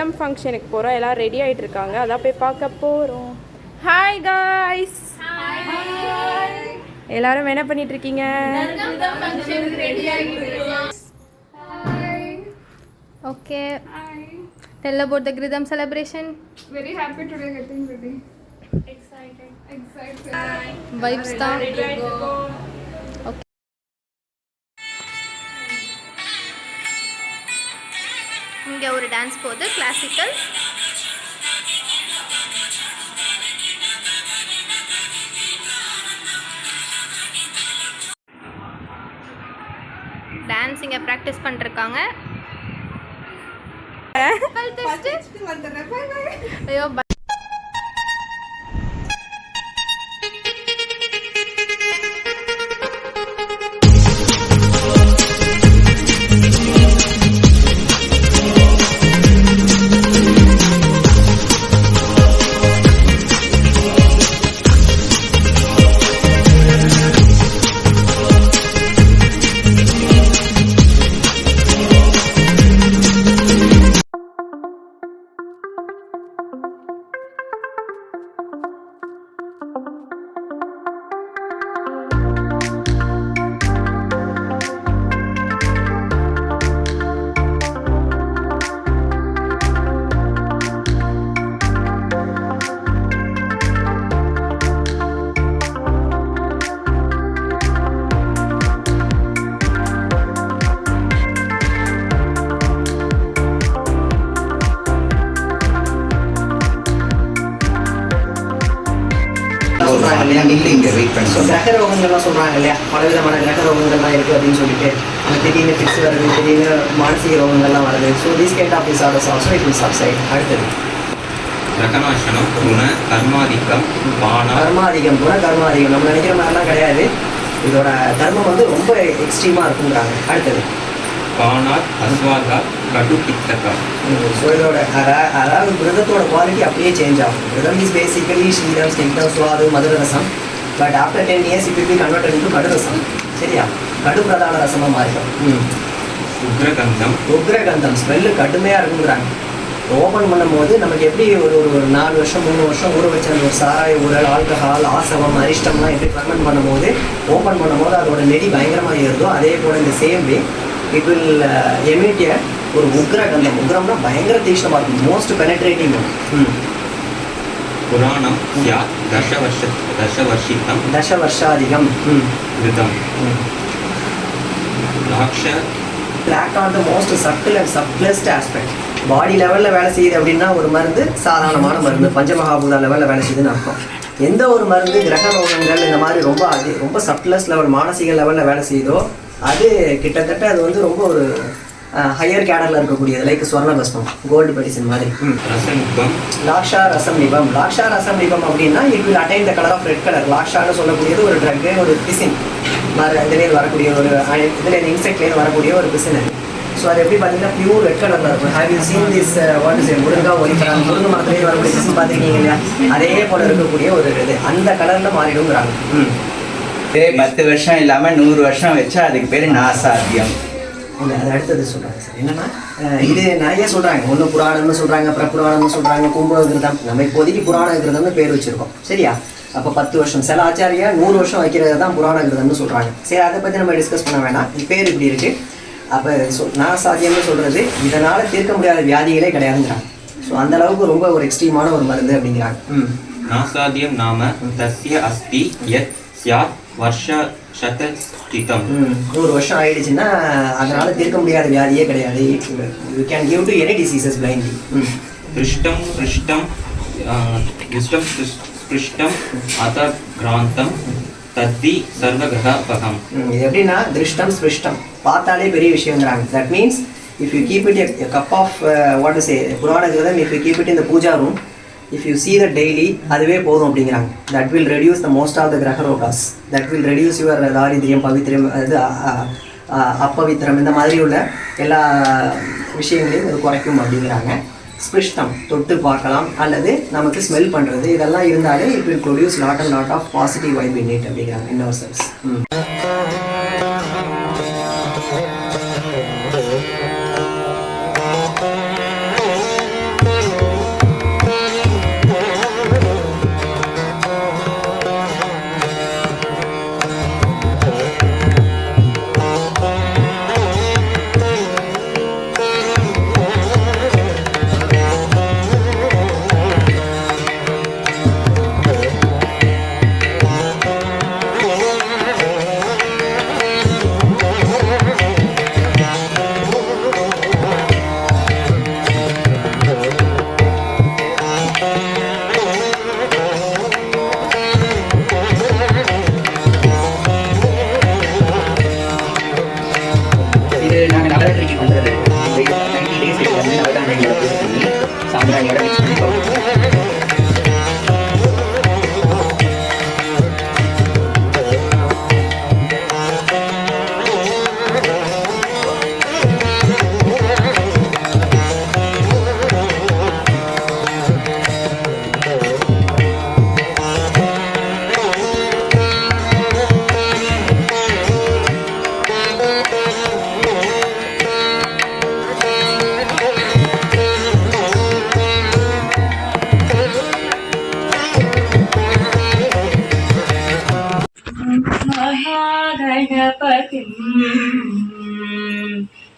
கிரிதம் ஃபங்க்ஷனுக்கு போகிறோம். எல்லாம் ரெடி ஆகிட்டு இருக்காங்க. அதான் போய் பார்க்க போகிறோம். Hi guys. எல்லாரும் என்ன பண்ணிட்டு இருக்கீங்க? Okay. Tell about the Gridam celebration. Very happy today getting ready. Excited. Vibes down. Okay. இங்கே ஒரு டான்ஸ் போகுது, கிளாசிக்கல். டான்ஸ் இங்கே ப்ராக்டிஸ் பண்ணிருக்காங்க. ஐயோ கிரக ரோகங்கள்லாம் சொல்கிறாங்க இல்லையா, பலவிதமான கிரக ரோகங்கள்லாம் இருக்குது அப்படின்னு சொல்லிட்டு திடீர்னு ஃபிக்ஸ் வருது, திடீர்னு மானசிக ரோகங்கள்லாம் வருது. So these kind of disorders also it will subside. அடுத்தது கிரகநாசனம், குண கர்மாதிக்கம், கர்மாதிகம். குண கர்மாதிகம் நம்ம நினைக்கிற மாதிரிலாம் கிடையாது. இதோட தர்மம் வந்து ரொம்ப எக்ஸ்ட்ரீமாக இருக்குங்கிறாங்க. அடுத்தது பானாத் அஸ்வாகா கடு பித்தகம். ஸோ இதோட அதாவது விரதத்தோட குவாலிட்டி அப்படியே சேஞ்ச் ஆகும். விரதம் இஸ் பேசிக்கலி ஸ்ரீரம், ஸ்னிக்தம், சுவாது, மதுர ரசம். But after 10 years it will be converted into கடு ரசம். சரியா, கடு பிரதான ரசமாக மாறிடும். உக்ரகந்தம். உக்ரகந்தம் ஸ்மெல்லு கடுமையாக இருக்குங்கிறாங்க. ஓப்பன் பண்ணும்போது நமக்கு எப்படி ஒரு 4 வருஷம் 3 வருஷம் ஊற வச்ச ஒரு சாராய ஊரல், ஆல்கஹால், ஆசவம், அரிஷ்டம்லாம் எப்படி ஃபர்மெண்ட் பண்ணும்போது ஓப்பன் பண்ணும்போது அதோட நெடி பயங்கரமாக ஏறுதோ, அதே போல் இந்த same way it will emit ஒரு உக்ரகந்தம். உக்ரம்னா பயங்கர தீஷ்ணமாக இருக்கும், மோஸ்ட் பெனட்ரேட்டிங். புராணம் சியாத் தசவர்ஷிதம் தசவர்ஷாதிகம். கிருதம். லாக்ஷ block on the most subtle and subtlest aspect. Body லெவலில் வேலை செய்யுது அப்படின்னா ஒரு மருந்து சாதாரணமான மருந்து, பஞ்சமகாபூதா லெவலில் வேலை செய்யுதுன்னு அர்த்தம். எந்த ஒரு மருந்து கிரக ரோகங்கள் இந்த மாதிரி ரொம்ப சப்ளஸ் லெவல் மானசிக லெவலில் வேலை செய்யுதோ அது கிட்டத்தட்ட அது வந்து ரொம்ப ஒரு ஹையர் கேடரில் இருக்கக்கூடியது. லைக் ஸ்வர்ண பஸ்மம், கோல்டு மெடிசன் மாதிரி. லாக்ஷா ரசம் நிபம். லாக்ஷா ரசம் நிபம் அப்படின்னா it will attain the colour of red colour. லாக்ஷான்னு சொல்லக்கூடியது ஒரு ட்ரக்கு, ஒரு பிசின் மாதிரி இதுலேருந்து வரக்கூடிய ஒரு இதுலேருந்து இன்செக்ட்லேருந்து வரக்கூடிய ஒரு பிசின். ஸோ அது எப்படி பார்த்தீங்கன்னா பியூர் ரெட் கலரில் இருக்கும். Have you seen this what is moringa oleifera, முருங்கை மரத்துலேருந்து வரக்கூடிய பிசின் பார்த்துருக்கீங்க இல்லையா, அதே போல் இருக்கக்கூடிய ஒரு இது அந்த கலரில் மாறிடுங்கிறாங்க. 10 வருஷம் இல்லாமல் 100 வருஷம் வச்சா அதுக்கு பேர் நாசாத்தியம். இல்லை, அது அடுத்தது சொல்கிறாங்க சார். என்னென்னா இது நிறைய சொல்கிறாங்க. ஒன்று புராணம்னு சொல்கிறாங்க, அப்புறம் புராணம்னு சொல்கிறாங்க, கும்பகிருதம். நம்ம இப்போதைக்கு புராண கிருதம்னு பேர் வச்சுருக்கோம். சரியா, அப்போ 10 வருஷம், சில ஆச்சாரியா 100 வருஷம் வைக்கிறது தான் புராண கிருதம்னு சொல்கிறாங்க. சரி, அதை பற்றி நம்ம டிஸ்கஸ் பண்ண வேணாம். இது பேர் இப்படி இருக்குது. அப்போ நாசாத்தியம்னு சொல்கிறது இதனால் தீர்க்க முடியாத வியாதிகளே கிடையாதுங்கிறாங்க. ஸோ அந்தளவுக்கு ரொம்ப ஒரு எக்ஸ்ட்ரீமான ஒரு மருந்து அப்படிங்கிறாங்க. நாசாத்தியம் நாம தஸ்ய அஸ்தி யத் ஸ்யாத் வர்ஷ சதஸ்திதம். 100 வருஷம் ஆயிடுச்சுன்னா அதனால தீர்க்க முடியாத வியாதியே கிடையாது. You can give to any diseases blindly. பிருஷ்டம் பிருஷ்டம் விஷ்டம் பிருஷ்டம் அத கிராந்தம் தத்தி சர்வகிரகபகம். இது எப்படின்னா திருஷ்டம் ஸ்பிருஷ்டம் பார்த்தாலே பெரிய விஷயங்கிறாங்க. That means if you keep it a cup of what to say புராண கிருதம், if you keep it in the puja room, if you see that daily, அதுவே போதும் அப்படிங்கிறாங்க. that will reduce the most of the கிரக ரோகாஸ், that will reduce your தாரித்ரியம், பவித்ரியம், அது அப்பவித்திரம், இந்த மாதிரி உள்ள எல்லா விஷயங்களையும் அது குறைக்கும் அப்படிங்கிறாங்க. ஸ்பிருஷ்டம் தொட்டு பார்க்கலாம் அல்லது நமக்கு ஸ்மெல் பண்ணுறது, இதெல்லாம் இருந்தாலே it will produce lot and lot of positive vibe in it அப்படிங்கிறாங்க இன் அவர் செல்ஸ்.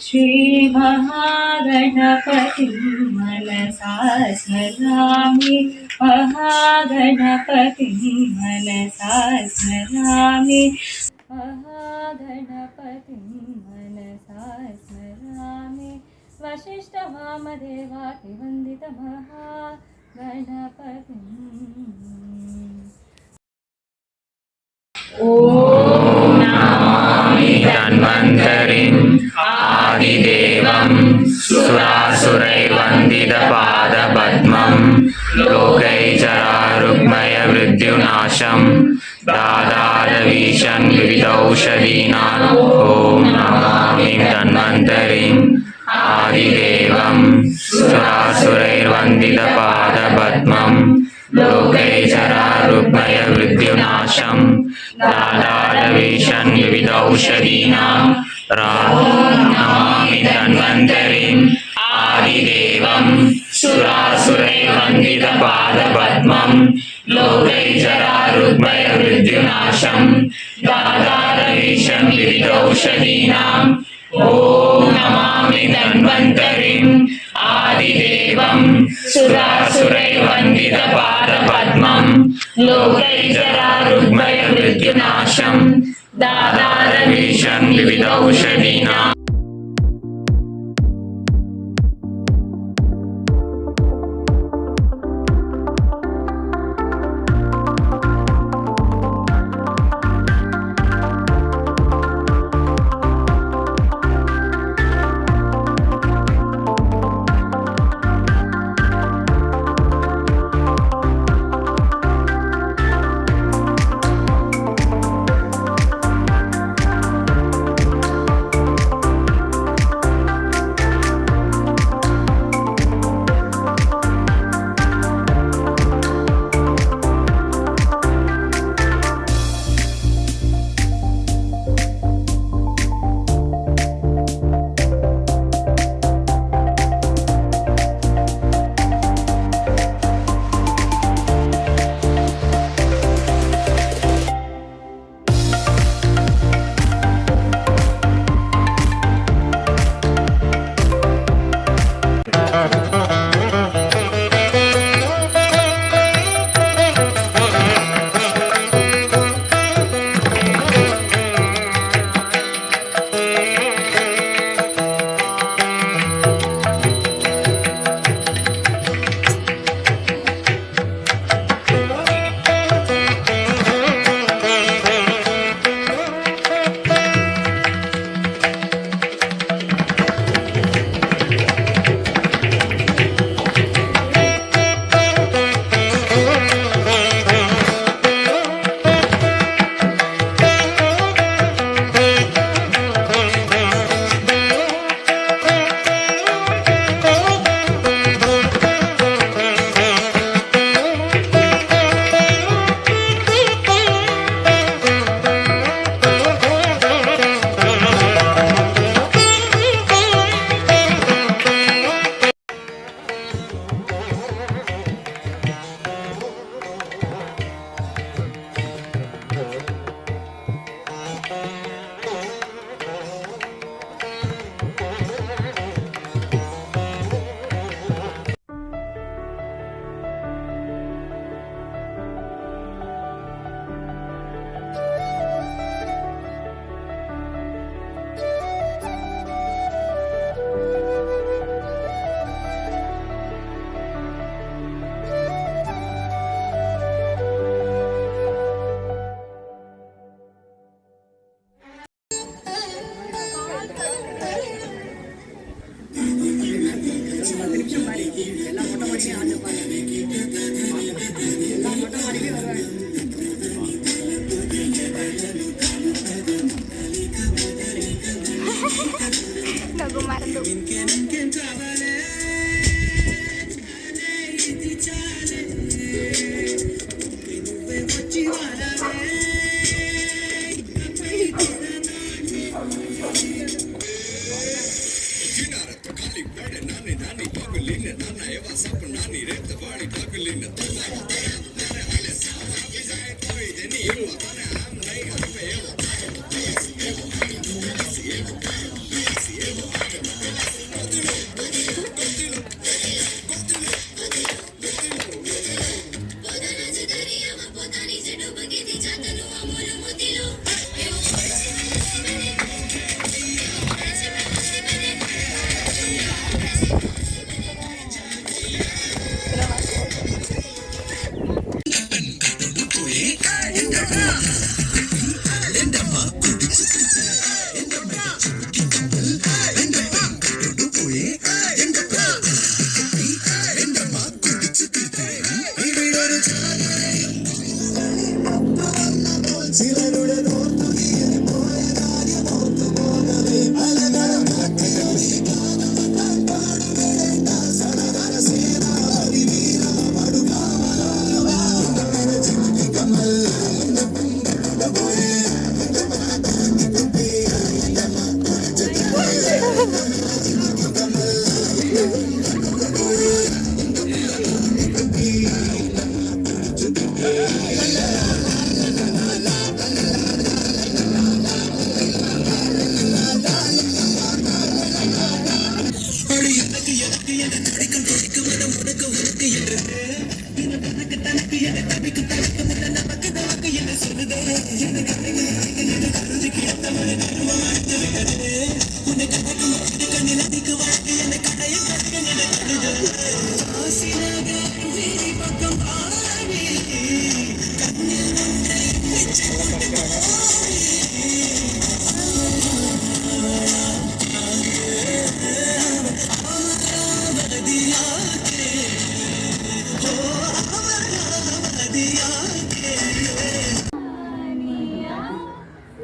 श्रीमहागणपतिं मनसा स्मरामि महागणपतिं मनसा स्मरामि महागणपतिं मनसा स्मरामि वसिष्ठवामदेवातिवन्दितमहागणपतिम् धन्वन्तरिम् आदिदेवं सुरासुरैर्वन्दितपादपद्मं लोकैचरारुग्मयमृत्युनाशं दादारवीशन् विविधौषधीनाम् ॐ नमामि धन्वन्तरिम् आदिदेवं सुरासुरैर्वन्दितपादपद्मं लोकैचरारुग्मयमृत्युनाशं दादारवीशन् विविधौषधीनाम् नमामि धन्वन्तरिम् आदिदेवं सुरासुरैर्वन्दितपादपद्मं लोकैचरारुग्मयमृत्युनाशं दादारवीशन् विविधौषधीनाम् ॐ नमामि धन्वन्तरिम् आदिदेवं सुरासुरैर्वन्दितपादपद्मं लोकैचरारुग्मयमृत्युनाशं दादारवीशन् विविधौषधीनाम्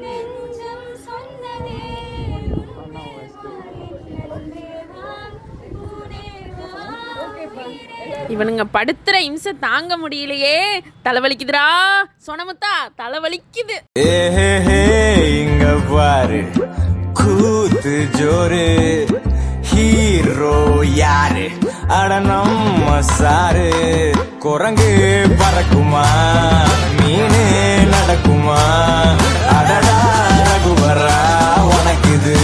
நெஞ்சம் சொன்னதே இவனுங்க படுத்துற இம்சை தாங்க முடியலையே. தலைவலிக்குதுடா சொனமுத்தா, தலைவலிக்குது. இங்க பாரு கூத்து ஜோரு, ஹீரோ யாரு? அட நம்ம சாரு. குரங்கு பறக்குமா, மீனு நடக்குமா? அடடா ரகுவரா, உனக்கு இது